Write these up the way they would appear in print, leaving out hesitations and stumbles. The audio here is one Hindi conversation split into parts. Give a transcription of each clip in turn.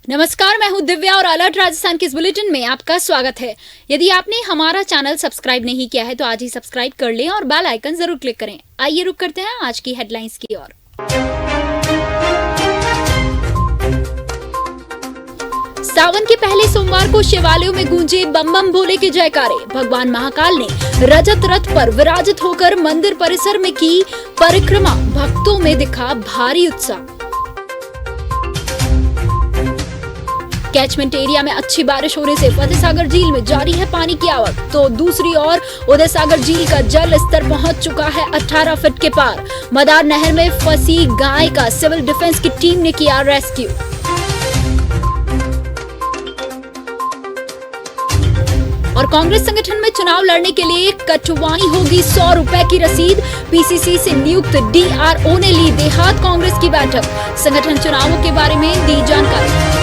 नमस्कार, मैं हूं दिव्या और अलर्ट राजस्थान के इस बुलेटिन में आपका स्वागत है। यदि आपने हमारा चैनल सब्सक्राइब नहीं किया है तो आज ही सब्सक्राइब कर लें और बेल आइकन जरूर क्लिक करें। आइए रुक करते हैं आज की हेडलाइंस की ओर। सावन के पहले सोमवार को शिवालयों में गूंजे बम बम भोले के जयकारे। भगवान महाकाल ने रजत रथ पर विराजित होकर मंदिर परिसर में की परिक्रमा। भक्तों में दिखा भारी उत्साह। कैचमेंट एरिया में अच्छी बारिश होने से फतेह सागर झील में जारी है पानी की आवक, तो दूसरी ओर उदय सागर झील का जल स्तर पहुंच चुका है 18 फीट के पार। मदार नहर में फंसी गाय का सिविल डिफेंस की टीम ने किया रेस्क्यू। और कांग्रेस संगठन में चुनाव लड़ने के लिए कटवानी होगी 100 रुपए की रसीद। पीसीसी से नियुक्त डीआरओ ने ली देहात कांग्रेस की बैठक। संगठन चुनावों के बारे में दी जानकारी।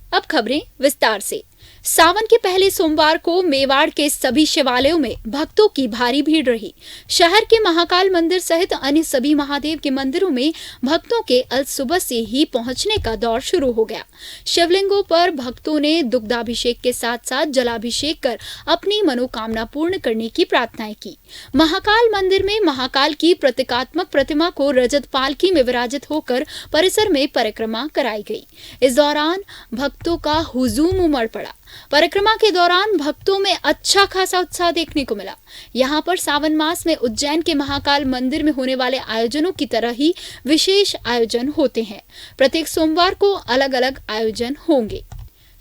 अब खबरें विस्तार से। सावन के पहले सोमवार को मेवाड़ के सभी शिवालयों में भक्तों की भारी भीड़ रही। शहर के महाकाल मंदिर सहित अन्य सभी महादेव के मंदिरों में भक्तों के अल सुबह से ही पहुंचने का दौर शुरू हो गया। शिवलिंगों पर भक्तों ने दुग्धाभिषेक के साथ साथ जलाभिषेक कर अपनी मनोकामना पूर्ण करने की प्रार्थनाएं की। महाकाल मंदिर में महाकाल की प्रतीकात्मक प्रतिमा को रजत पालकी में विराजित होकर परिसर में परिक्रमा कराई गई। इस दौरान भक्तों का हुजूम उमड़ पड़ा। परिक्रमा के दौरान भक्तों में अच्छा खासा उत्साह देखने को मिला। यहाँ पर सावन मास में उज्जैन के महाकाल मंदिर में होने वाले आयोजनों की तरह ही विशेष आयोजन होते हैं। प्रत्येक सोमवार को अलग अलग आयोजन होंगे।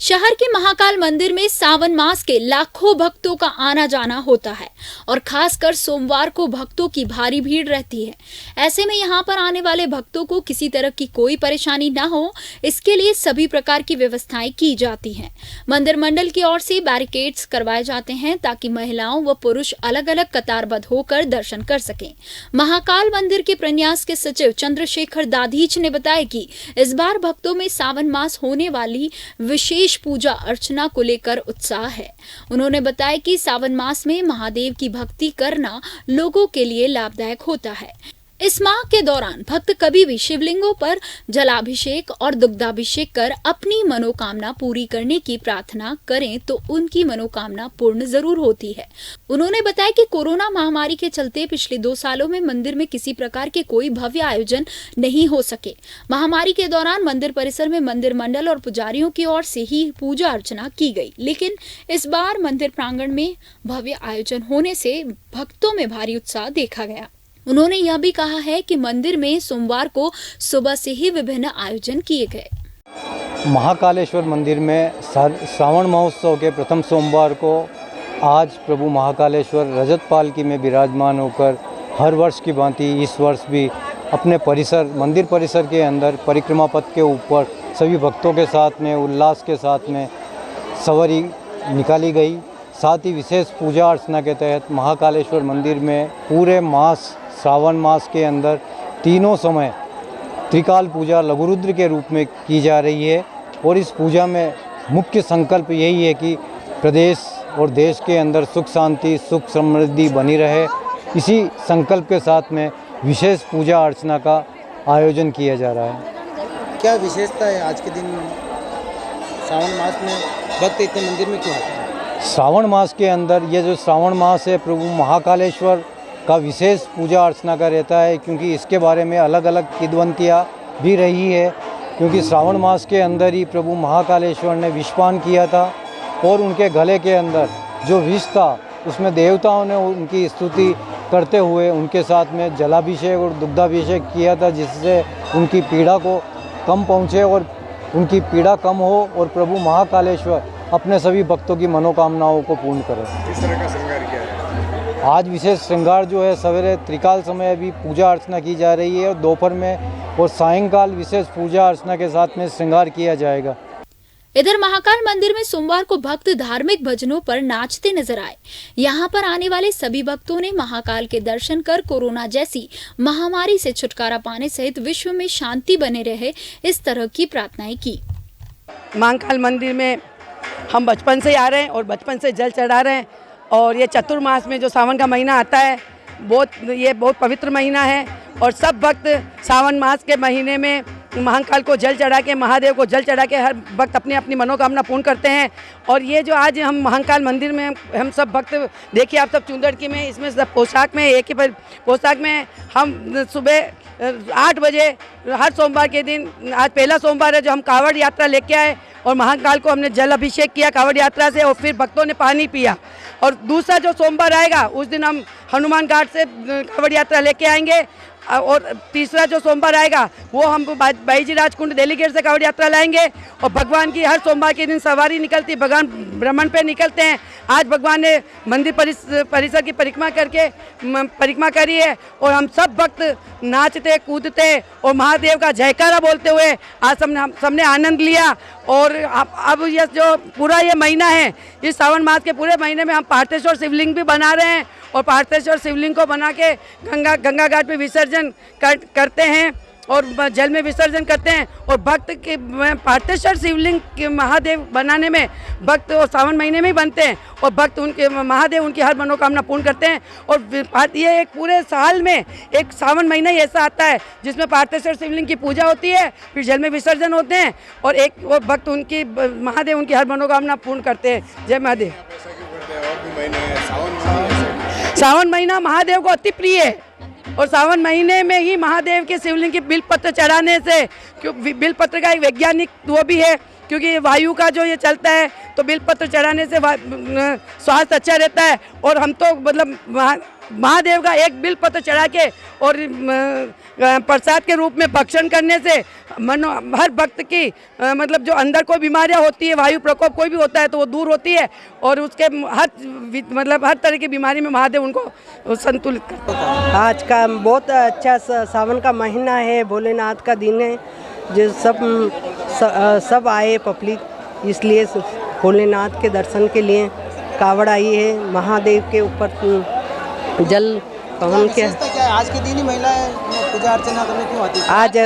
शहर के महाकाल मंदिर में सावन मास के लाखों भक्तों का आना जाना होता है और खासकर सोमवार को भक्तों की भारी भीड़ रहती है। ऐसे में यहाँ पर आने वाले भक्तों को किसी तरह की कोई परेशानी न हो, इसके लिए सभी प्रकार की व्यवस्थाएं की जाती हैं। मंदिर मंडल की ओर से बैरिकेड्स करवाए जाते हैं ताकि महिलाओं व पुरुष अलग अलग कतारबद्ध होकर दर्शन कर सकें। महाकाल मंदिर के प्रन्यास के सचिव चंद्रशेखर दाधीच ने बताया कि इस बार भक्तों में सावन मास होने वाली विशेष पूजा अर्चना को लेकर उत्साह है। उन्होंने बताया कि सावन मास में महादेव की भक्ति करना लोगों के लिए लाभदायक होता है। इस माह के दौरान भक्त कभी भी शिवलिंगों पर जलाभिषेक और दुग्धाभिषेक कर अपनी मनोकामना पूरी करने की प्रार्थना करें तो उनकी मनोकामना पूर्ण जरूर होती है। उन्होंने बताया कि कोरोना महामारी के चलते पिछले 2 सालों में मंदिर में किसी प्रकार के कोई भव्य आयोजन नहीं हो सके। महामारी के दौरान मंदिर परिसर में मंदिर मंडल और पुजारियों की ओर से ही पूजा अर्चना की गई, लेकिन इस बार मंदिर प्रांगण में भव्य आयोजन होने से भक्तों में भारी उत्साह देखा गया। उन्होंने यह भी कहा है कि मंदिर में सोमवार को सुबह से ही विभिन्न आयोजन किए गए। महाकालेश्वर मंदिर में श्रावण महोत्सव के प्रथम सोमवार को आज प्रभु महाकालेश्वर रजत पालकी में विराजमान होकर हर वर्ष की भांति इस वर्ष भी अपने मंदिर परिसर के अंदर परिक्रमा पथ के ऊपर सभी भक्तों के साथ में उल्लास के साथ में सवारी निकाली गई। साथ ही विशेष पूजा अर्चना के तहत महाकालेश्वर मंदिर में पूरे मास श्रावण मास के अंदर तीनों समय त्रिकाल पूजा लघुरुद्र के रूप में की जा रही है और इस पूजा में मुख्य संकल्प यही है कि प्रदेश और देश के अंदर सुख शांति सुख समृद्धि बनी रहे। इसी संकल्प के साथ में विशेष पूजा अर्चना का आयोजन किया जा रहा है। क्या विशेषता है आज के दिन श्रावण मास में भक्त इतने मंदिर में क्यों आते हैं? श्रावण मास के अंदर ये जो श्रावण मास है प्रभु महाकालेश्वर का विशेष पूजा अर्चना का रहता है, क्योंकि इसके बारे में अलग अलग किंवदंतियाँ भी रही है। क्योंकि श्रावण मास के अंदर ही प्रभु महाकालेश्वर ने विषपान किया था और उनके गले के अंदर जो विष था उसमें देवताओं ने उनकी स्तुति करते हुए उनके साथ में जलाभिषेक और दुग्धाभिषेक किया था, जिससे उनकी पीड़ा को कम पहुँचे और उनकी पीड़ा कम हो और प्रभु महाकालेश्वर अपने सभी भक्तों की मनोकामनाओं को पूर्ण करें। इस तरह का श्रृंगार किया है। आज विशेष श्रृंगार जो है सवेरे त्रिकाल समय अभी पूजा अर्चना की जा रही है और दोपहर में और सायंकाल विशेष पूजा अर्चना के साथ में श्रृंगार किया जाएगा। इधर महाकाल मंदिर में सोमवार को भक्त धार्मिक भजनों पर नाचते नजर आए। यहाँ पर आने वाले सभी भक्तों ने महाकाल के दर्शन कर कोरोना जैसी महामारी से छुटकारा पाने सहित विश्व में शांति बने रहे, इस तरह की प्रार्थनाएं की। महाकाल मंदिर में हम बचपन से आ रहे हैं और बचपन से जल चढ़ा रहे हैं और ये चतुर्मास में जो सावन का महीना आता है ये बहुत पवित्र महीना है और सब भक्त सावन मास के महीने में महाकाल को जल चढ़ा के, महादेव को जल चढ़ा के हर भक्त अपनी अपनी मनोकामना पूर्ण करते हैं। और ये जो आज हम महाकाल मंदिर में हम सब भक्त देखिए, आप सब चुंदड़की में, इसमें सब पोशाक में, एक ही पोशाक में हम सुबह 8 बजे हर सोमवार के दिन, आज पहला सोमवार है जो हम कांवड़ यात्रा लेके आए और महाकाल को हमने जल अभिषेक किया कांवड़ यात्रा से, और फिर भक्तों ने पानी पिया। और दूसरा जो सोमवार आएगा उस दिन हम हनुमान घाट से कांवड़ यात्रा लेके आएंगे, और तीसरा जो सोमवार आएगा वो हम बाईजी राजकुंड दिल्ली गेट से कांवड़ यात्रा लाएंगे। और भगवान की हर सोमवार के दिन सवारी निकलती है, भगवान भ्रमण पे निकलते हैं। आज भगवान ने मंदिर परिसर की परिक्रमा करी है और हम सब भक्त नाचते कूदते और महादेव का जयकारा बोलते हुए आज सबने आनंद लिया। और अब ये जो पूरा ये महीना है, इस सावन मास के पूरे महीने में हम पार्थेश्वर शिवलिंग भी बना रहे हैं और पार्थेश्वर शिवलिंग को बना के गंगा घाट पे विसर्जन करते हैं और जल में विसर्जन करते हैं। और भक्त के पार्थेश्वर शिवलिंग के महादेव बनाने में भक्त और सावन महीने में ही बनते हैं और भक्त उनके महादेव उनकी हर मनोकामना पूर्ण करते हैं। और ये एक पूरे साल में एक सावन महीना ही ऐसा आता है जिसमें पार्थेश्वर शिवलिंग की पूजा होती है, फिर जल में विसर्जन होते हैं और भक्त उनकी महादेव उनकी हर मनोकामना पूर्ण करते हैं। जय महादेव। सावन महीना महादेव को अति प्रिय है और सावन महीने में ही महादेव के शिवलिंग के बिलपत्र चढ़ाने से, क्योंकि बिलपत्र का एक वैज्ञानिक वो भी है, क्योंकि वायु का जो ये चलता है तो बिलपत्र चढ़ाने से स्वास्थ्य अच्छा रहता है। और हम तो मतलब महादेव का एक बिलपत्र चढ़ा के और प्रसाद के रूप में भक्षण करने से हर भक्त की मतलब जो अंदर कोई बीमारियां होती है, वायु प्रकोप कोई भी होता है तो वो दूर होती है और उसके हर तरह की बीमारी में महादेव उनको संतुलित करता है। आज का बहुत अच्छा सावन का महीना है, भोलेनाथ का दिन है, जो सब आए पब्लिक, इसलिए भोलेनाथ के दर्शन के लिए कावड़ आई है। महादेव के ऊपर जल पवन के आज के दिन ही महिलाएं पूजा अर्चना करने क्यों आती है? आज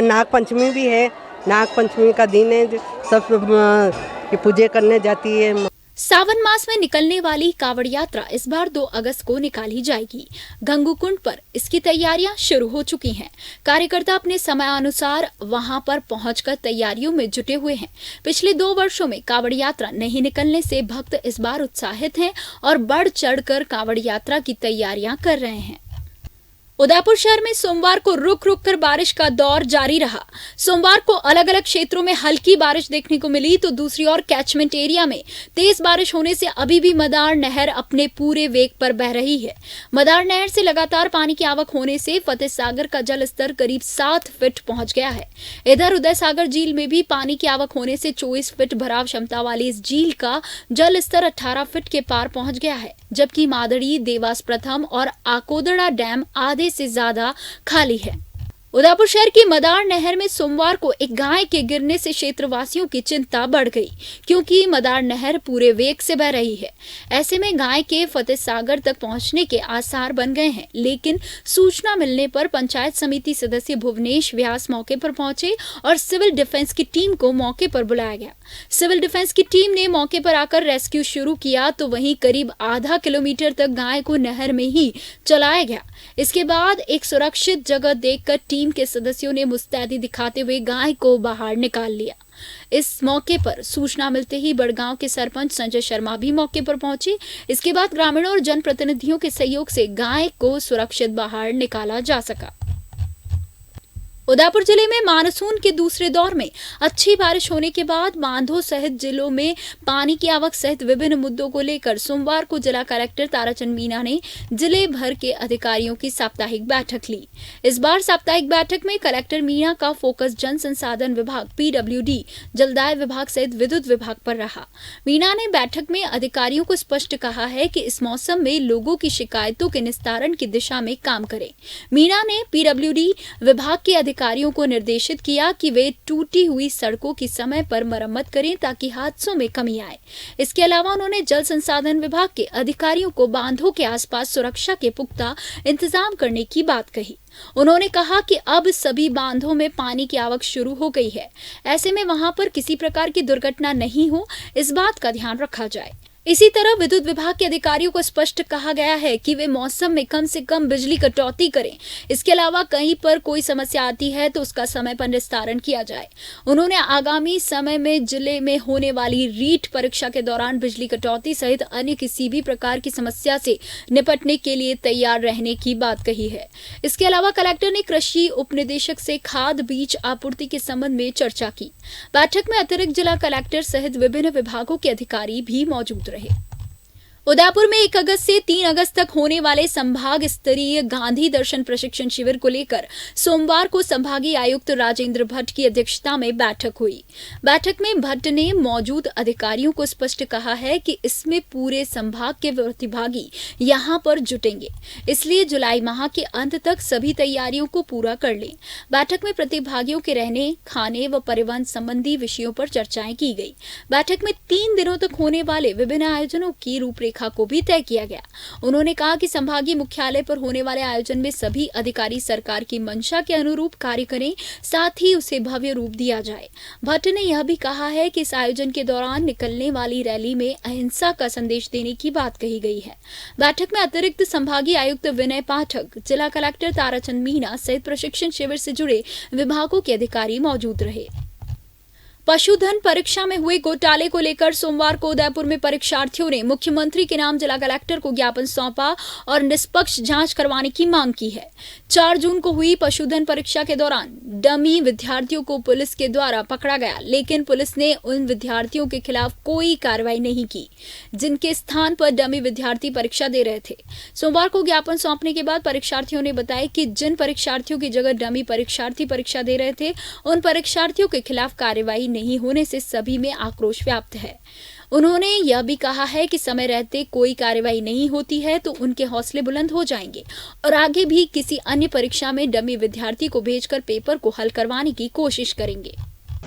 नाग पंचमी भी है, नाग पंचमी का दिन है, सब पूजा करने जाती है। सावन मास में निकलने वाली कावड़ यात्रा इस बार 2 अगस्त को निकाली जाएगी। गंगूकुंड पर इसकी तैयारियां शुरू हो चुकी हैं। कार्यकर्ता अपने समयानुसार वहां पर पहुंचकर तैयारियों में जुटे हुए हैं। पिछले 2 वर्षों में कावड़ यात्रा नहीं निकलने से भक्त इस बार उत्साहित हैं और बढ़ चढ़कर कावड़ यात्रा की तैयारियां कर रहे हैं। उदयपुर शहर में सोमवार को रुक रुक कर बारिश का दौर जारी रहा। सोमवार को अलग अलग क्षेत्रों में हल्की बारिश देखने को मिली तो दूसरी ओर कैचमेंट एरिया में तेज बारिश होने से अभी भी मदार नहर अपने पूरे वेग पर बह रही है। मदार नहर से लगातार पानी की आवक होने से फतेह सागर का जल स्तर करीब 7 फीट पहुंच गया है। इधर उदय सागर झील में भी पानी की आवक होने से 24 फीट भराव क्षमता वाली इस झील का जल स्तर 18 फीट के पार पहुंच गया है, जबकि मादड़ी, देवास प्रथम और आकोदड़ा डैम आधे से ज्यादा खाली है। उदयपुर शहर की मदार नहर में सोमवार को एक गाय के गिरने से क्षेत्रवासियों की चिंता बढ़ गई, क्योंकि मदार नहर पूरे वेग से बह रही है। ऐसे में गाय के फतेह सागर तक पहुंचने के आसार बन गए हैं, लेकिन सूचना मिलने पर पंचायत समिति सदस्य भुवनेश व्यास मौके पर पहुंचे और सिविल डिफेंस की टीम को मौके पर बुलाया गया। सिविल डिफेंस की टीम ने मौके पर आकर रेस्क्यू शुरू किया तो वहीं करीब आधा किलोमीटर तक गाय को नहर में ही चलाया गया। इसके बाद एक सुरक्षित जगह देखकर टीम के सदस्यों ने मुस्तैदी दिखाते हुए गाय को बाहर निकाल लिया। इस मौके पर सूचना मिलते ही बड़गांव के सरपंच संजय शर्मा भी मौके पर पहुंचे। इसके बाद ग्रामीणों और जनप्रतिनिधियों के सहयोग से गाय को सुरक्षित बाहर निकाला जा सका। उदयपुर जिले में मानसून के दूसरे दौर में अच्छी बारिश होने के बाद बांधों सहित जिलों में पानी की आवक सहित विभिन्न मुद्दों को लेकर सोमवार को जिला कलेक्टर ताराचंद मीणा ने जिले भर के अधिकारियों की साप्ताहिक बैठक ली। इस बार साप्ताहिक बैठक में कलेक्टर मीणा का फोकस जन संसाधन विभाग, PWD, जलदाय विभाग सहित विद्युत विभाग पर रहा। मीणा ने बैठक में अधिकारियों को स्पष्ट कहा है कि इस मौसम में लोगों की शिकायतों के निस्तारण की दिशा में काम करें। मीणा ने PWD विभाग के अधिकारियों को निर्देशित किया कि वे टूटी हुई सड़कों की समय पर मरम्मत करें ताकि हादसों में कमी आए। इसके अलावा उन्होंने जल संसाधन विभाग के अधिकारियों को बांधों के आसपास सुरक्षा के पुख्ता इंतजाम करने की बात कही। उन्होंने कहा कि अब सभी बांधों में पानी की आवक शुरू हो गई है, ऐसे में वहां पर किसी प्रकार की दुर्घटना नहीं हो, इस बात का ध्यान रखा जाए। इसी तरह विद्युत विभाग के अधिकारियों को स्पष्ट कहा गया है कि वे मौसम में कम से कम बिजली कटौती करें। इसके अलावा कहीं पर कोई समस्या आती है तो उसका समय पर निस्तारण किया जाए। उन्होंने आगामी समय में जिले में होने वाली रीट परीक्षा के दौरान बिजली कटौती सहित अन्य किसी भी प्रकार की समस्या से निपटने के लिए तैयार रहने की बात कही है। इसके अलावा कलेक्टर ने कृषि उपनिदेशक से खाद बीज आपूर्ति के संबंध में चर्चा की। बैठक में अतिरिक्त जिला कलेक्टर सहित विभिन्न विभागों के अधिकारी भी मौजूद रहे। उदयपुर में 1 अगस्त से 3 अगस्त तक होने वाले संभाग स्तरीय गांधी दर्शन प्रशिक्षण शिविर को लेकर सोमवार को संभागीय आयुक्त राजेंद्र भट्ट की अध्यक्षता में बैठक हुई। बैठक में भट्ट ने मौजूद अधिकारियों को स्पष्ट कहा है कि इसमें पूरे संभाग के प्रतिभागी यहां पर जुटेंगे, इसलिए जुलाई माह के अंत तक सभी तैयारियों को पूरा कर लें। बैठक में प्रतिभागियों के रहने, खाने व परिवहन संबंधी विषयों पर चर्चाएं की गई। बैठक में 3 दिनों तक होने वाले विभिन्न आयोजनों की रूपरेखा को भी तय किया गया। उन्होंने कहा कि संभागीय मुख्यालय पर होने वाले आयोजन में सभी अधिकारी सरकार की मंशा के अनुरूप कार्य करें, साथ ही उसे भव्य रूप दिया जाए। भट्ट ने यह भी कहा है कि इस आयोजन के दौरान निकलने वाली रैली में अहिंसा का संदेश देने की बात कही गई है। बैठक में अतिरिक्त संभागीय आयुक्त विनय पाठक, जिला कलेक्टर ताराचंद मीणा सहित प्रशिक्षण शिविर से जुड़े विभागों के अधिकारी मौजूद रहे। पशुधन परीक्षा में हुए घोटाले को लेकर सोमवार को उदयपुर में परीक्षार्थियों ने मुख्यमंत्री के नाम जिला कलेक्टर को ज्ञापन सौंपा और निष्पक्ष जांच करवाने की मांग की है। 4 जून को हुई पशुधन परीक्षा के दौरान डमी विद्यार्थियों को पुलिस के द्वारा पकड़ा गया, लेकिन पुलिस ने उन विद्यार्थियों के खिलाफ कोई कार्रवाई नहीं की जिनके स्थान पर डमी विद्यार्थी परीक्षा दे रहे थे। सोमवार को ज्ञापन सौंपने के बाद परीक्षार्थियों ने बताया कि जिन परीक्षार्थियों की जगह डमी परीक्षार्थी परीक्षा दे रहे थे, उन परीक्षार्थियों के खिलाफ कार्रवाई नहीं होने से सभी में आक्रोश व्याप्त है। उन्होंने यह भी कहा है कि समय रहते कोई कार्रवाई नहीं होती है तो उनके हौसले बुलंद हो जाएंगे और आगे भी किसी अन्य परीक्षा में डमी विद्यार्थी को भेजकर पेपर को हल करवाने की कोशिश करेंगे।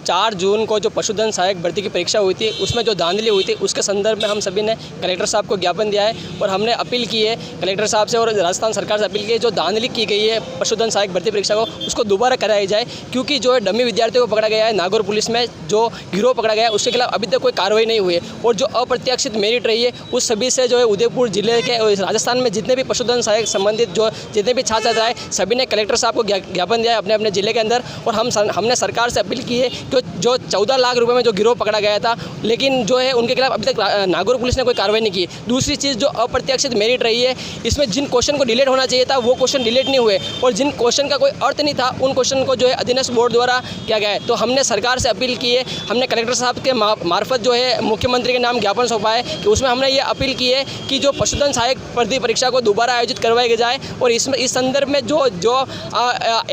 4 जून को जो पशुधन सहायक भर्ती की परीक्षा हुई थी, उसमें जो धांधली हुई थी, उसके संदर्भ में हम सभी ने कलेक्टर साहब को ज्ञापन दिया है और हमने अपील की है कलेक्टर साहब से और राजस्थान सरकार से अपील की है, जो धांधली की गई है पशुधन सहायक भर्ती परीक्षा को, उसको दोबारा कराई जाए। क्योंकि जो डमी विद्यार्थियों को पकड़ा गया है, नागौर पुलिस में जो गिरोह पकड़ा गया है, उसके खिलाफ अभी तक कोई कार्रवाई नहीं हुई है और जो अप्रत्याशित मेरिट रही है, उस सभी से जो है उदयपुर जिले के राजस्थान में जितने भी पशुधन सहायक संबंधित जो जितने भी छात्र छात्राएं, सभी ने कलेक्टर साहब को ज्ञापन दिया है अपने अपने जिले के अंदर और हमने सरकार से अपील की है कि जो 14 लाख रुपए में जो गिरोह पकड़ा गया था, लेकिन जो है उनके खिलाफ अभी तक नागौर पुलिस ने कोई कार्रवाई नहीं की। दूसरी चीज़ जो अप्रत्याशित मेरिट रही है, इसमें जिन क्वेश्चन को डिलीट होना चाहिए था वो क्वेश्चन डिलीट नहीं हुए और जिन क्वेश्चन का कोई अर्थ नहीं था उन क्वेश्चन को जो है अधीनस्थ बोर्ड द्वारा किया गया है। तो हमने सरकार से अपील की है, हमने कलेक्टर साहब के मार्फत जो है मुख्यमंत्री के नाम ज्ञापन सौंपा है कि उसमें हमने ये अपील की है कि जो पशुधन सहायक भर्ती परीक्षा को दोबारा आयोजित करवाई जाए और इस संदर्भ में जो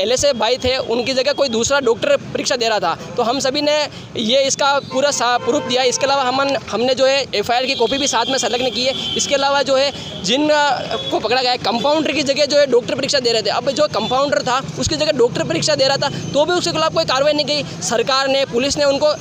LSA भाई थे उनकी जगह कोई दूसरा डॉक्टर परीक्षा दे रहा था, तो हम सभी ने ये इसका पूरा प्रूफ दिया। इसके अलावा हमने जो है FIR की कॉपी भी साथ में संलग्न की है। इसके अलावा जो है जिन को पकड़ा गया है, कंपाउंडर की जगह जो है डॉक्टर परीक्षा दे रहे थे, अब जो कंपाउंडर था उसकी जगह डॉक्टर परीक्षा दे रहा था तो भी उसके खिलाफ कोई कार्रवाई नहीं की। सरकार ने, पुलिस ने उनको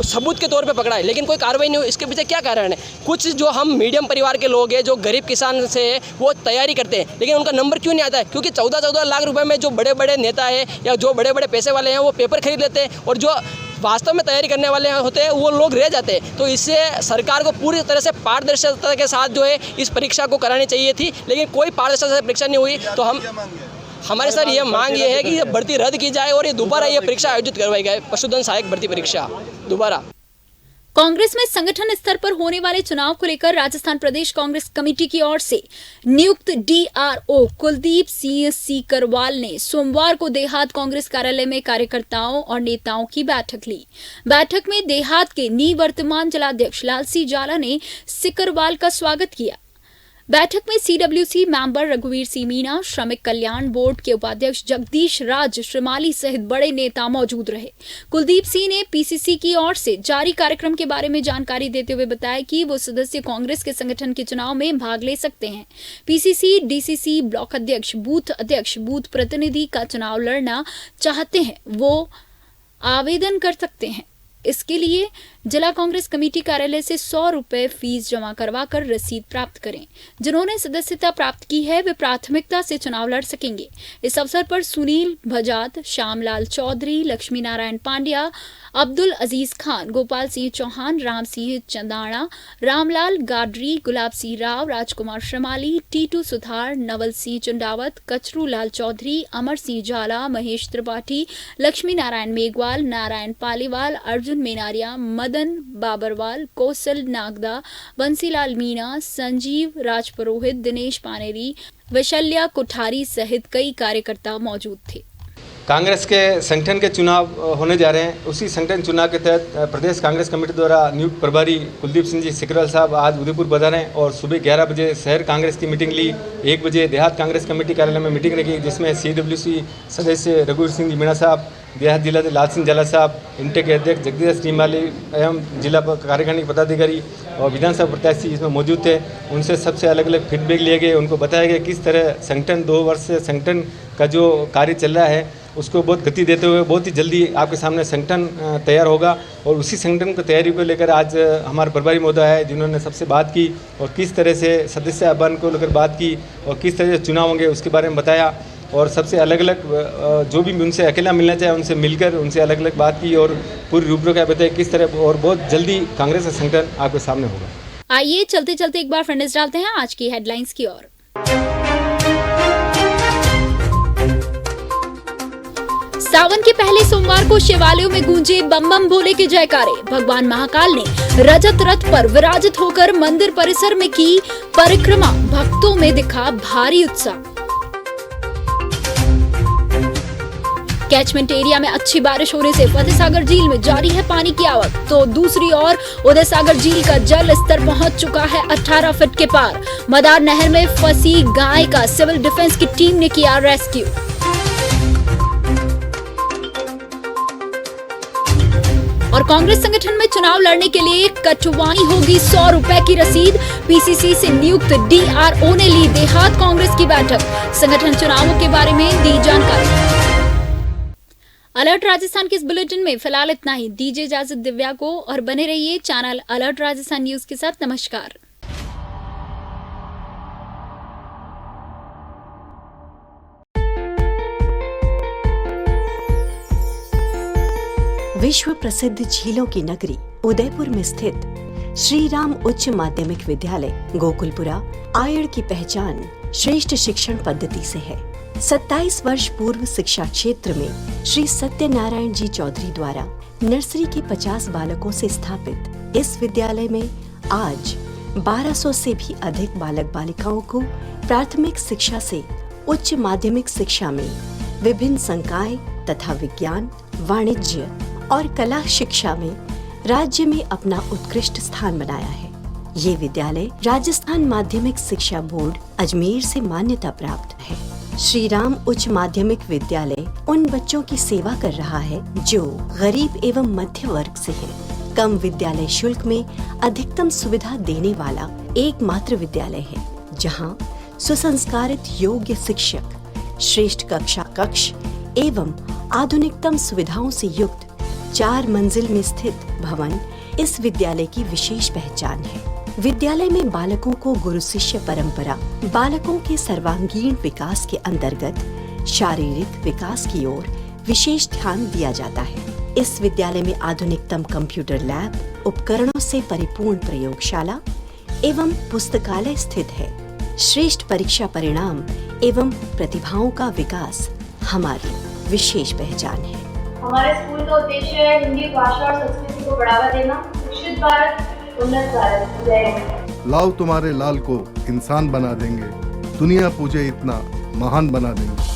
सबूत के तौर पे पकड़ा है, लेकिन कोई कार्रवाई नहीं हुई। इसके पीछे क्या कारण है? कुछ जो हम मीडियम परिवार के लोग हैं, जो गरीब किसान से वो तैयारी करते हैं, लेकिन उनका नंबर क्यों नहीं आता है? क्योंकि 14 लाख रुपए में जो बड़े बड़े नेता है या जो बड़े बड़े पैसे वाले हैं वो पेपर खरीद लेते हैं और जो वास्तव में तैयारी करने वाले होते हैं वो लोग रह जाते हैं। तो इससे सरकार को पूरी तरह से पारदर्शिता के साथ जो है इस परीक्षा को करानी चाहिए थी, लेकिन कोई पारदर्शिता से परीक्षा नहीं हुई। तो हमारे सर ये मांग ये है कि ये भर्ती रद्द की जाए और ये दोबारा ये परीक्षा आयोजित करवाई जाए, पशुधन सहायक भर्ती परीक्षा दोबारा। कांग्रेस में संगठन स्तर पर होने वाले चुनाव को लेकर राजस्थान प्रदेश कांग्रेस कमेटी की ओर से नियुक्त DRO कुलदीप सिंह सीकरवाल ने सोमवार को देहात कांग्रेस कार्यालय में कार्यकर्ताओं और नेताओं की बैठक ली। बैठक में देहात के निवर्तमान जिलाध्यक्ष लालसी जाला ने सीकरवाल का स्वागत किया। बैठक में CWC मेंबर रघुवीर सिंह मीणा, श्रमिक कल्याण बोर्ड के उपाध्यक्ष जगदीश राज श्रीमाली सहित बड़े नेता मौजूद रहे। कुलदीप सिंह ने PCC की ओर से जारी कार्यक्रम के बारे में जानकारी देते हुए बताया कि वो सदस्य कांग्रेस के संगठन के चुनाव में भाग ले सकते हैं। PCC, DCC, ब्लॉक अध्यक्ष, बूथ प्रतिनिधि का चुनाव लड़ना चाहते हैं वो आवेदन कर सकते हैं। इसके लिए जिला कांग्रेस कमेटी कार्यालय से 100 रुपए फीस जमा करवा कर रसीद प्राप्त करें। जिन्होंने सदस्यता प्राप्त की है वे प्राथमिकता से चुनाव लड़ सकेंगे। इस अवसर पर सुनील भजात, श्यामलाल चौधरी, लक्ष्मी नारायण पांड्या, अब्दुल अजीज खान, गोपाल सिंह चौहान, राम सिंह चंदाना, रामलाल गाडरी, गुलाब सिंह राव, राजकुमार श्रमाली, टीटू सुथार, नवल सिंह चुंडावत, कचरू लाल चौधरी, अमर सिंह जाला, महेश त्रिपाठी, लक्ष्मी नारायण मेघवाल, नारायण पालीवाल, अर्जुन मेनारिया, मदन बाबरवाल, कौशल नागदा, बंसीलाल मीना, संजीव राजपुरोहित, दिनेश पानेरी, वैशल्या कोठारी सहित कई कार्यकर्ता मौजूद थे। कांग्रेस के संगठन के चुनाव होने जा रहे हैं। उसी संगठन चुनाव के तहत प्रदेश कांग्रेस कमेटी द्वारा नियुक्त प्रभारी कुलदीप सिंह जी सिकरल साहब आज उदयपुर पधारे हैं और सुबह 11 बजे शहर कांग्रेस की मीटिंग ली। 1 बजे देहात कांग्रेस कमेटी कार्यालय में मीटिंग रखी जिसमें CWC सदस्य रघुवीर सिंह जी मीणा साहब, देहात जिला लाल सिंह जाला साहब, इंटे के अध्यक्ष जगदीश टीमाली एवं जिला कार्यकारिणी पदाधिकारी और विधानसभा प्रत्याशी इसमें मौजूद थे। उनसे सबसे अलग अलग फीडबैक लिए गए, उनको बताया गया किस तरह संगठन 2 वर्ष से संगठन का जो कार्य चल रहा है उसको बहुत गति देते हुए बहुत ही जल्दी आपके सामने संगठन तैयार होगा। और उसी संगठन की तैयारी को लेकर आज हमारे प्रभारी महोदय है जिन्होंने सबसे बात की और किस तरह से सदस्य अभियान को लेकर बात की और किस तरह से चुनाव होंगे उसके बारे में बताया और सबसे अलग अलग जो भी उनसे अकेला मिलना चाहे उनसे मिलकर उनसे अलग अलग बात की और पूरी रूपरेखा बताई किस तरह और बहुत जल्दी कांग्रेस का संगठन आपके सामने होगा। आइए चलते चलते एक बार फंडिस डालते हैं आज की हेडलाइंस की ओर। सावन के पहले सोमवार को शिवालयों में गूंजे बम बम भोले के जयकारे। भगवान महाकाल ने रजत रथ पर विराजित होकर मंदिर परिसर में की परिक्रमा। भक्तों में दिखा भारी उत्साह। कैचमेंट एरिया में अच्छी बारिश होने से फतेह सागर झील में जारी है पानी की आवक, तो दूसरी ओर उदय सागर झील का जल स्तर पहुंच चुका है 18 फीट के पार। मदार नहर में फंसी गाय का सिविल डिफेंस की टीम ने किया रेस्क्यू। और कांग्रेस संगठन में चुनाव लड़ने के लिए कटवानी होगी 100 रुपए की रसीद। पीसीसी से नियुक्त DRO ने ली देहात कांग्रेस की बैठक। संगठन चुनावों के बारे में दी जानकारी। अलर्ट राजस्थान के इस बुलेटिन में फिलहाल इतना ही। दीजिए इजाजत दिव्या को और बने रहिए चैनल अलर्ट राजस्थान न्यूज के साथ। नमस्कार। विश्व प्रसिद्ध झीलों की नगरी उदयपुर में स्थित श्री राम उच्च माध्यमिक विद्यालय गोकुलपुरा आयड़ की पहचान श्रेष्ठ शिक्षण पद्धति से है। 27 वर्ष पूर्व शिक्षा क्षेत्र में श्री सत्यनारायण जी चौधरी द्वारा नर्सरी के 50 बालकों से स्थापित इस विद्यालय में आज 1200 से भी अधिक बालक बालिकाओं को प्राथमिक शिक्षा से उच्च माध्यमिक शिक्षा में विभिन्न संकाय तथा विज्ञान, वाणिज्य और कला शिक्षा में राज्य में अपना उत्कृष्ट स्थान बनाया है। ये विद्यालय राजस्थान माध्यमिक शिक्षा बोर्ड अजमेर से मान्यता प्राप्त है। श्री राम उच्च माध्यमिक विद्यालय उन बच्चों की सेवा कर रहा है जो गरीब एवं मध्य वर्ग से है। कम विद्यालय शुल्क में अधिकतम सुविधा देने वाला एकमात्र विद्यालय है जहां सुसंस्कारित योग्य शिक्षक, श्रेष्ठ कक्षा कक्ष एवं आधुनिकतम सुविधाओं से युक्त 4 मंजिल में स्थित भवन इस विद्यालय की विशेष पहचान है। विद्यालय में बालकों को गुरु शिष्य परंपरा, बालकों के सर्वांगीण विकास के अंतर्गत शारीरिक विकास की ओर विशेष ध्यान दिया जाता है। इस विद्यालय में आधुनिकतम कंप्यूटर लैब, उपकरणों से परिपूर्ण प्रयोगशाला एवं पुस्तकालय स्थित है। श्रेष्ठ परीक्षा परिणाम एवं प्रतिभाओं का विकास हमारी विशेष पहचान है। हमारे स्कूल का उद्देश्य है हिंदी भाषा और संस्कृति को बढ़ावा देना। शिक्षित भारत, उन्नत भारत। जय हिंद। लाओ तुम्हारे लाल को इंसान बना देंगे, दुनिया पूजे इतना महान बना देंगे।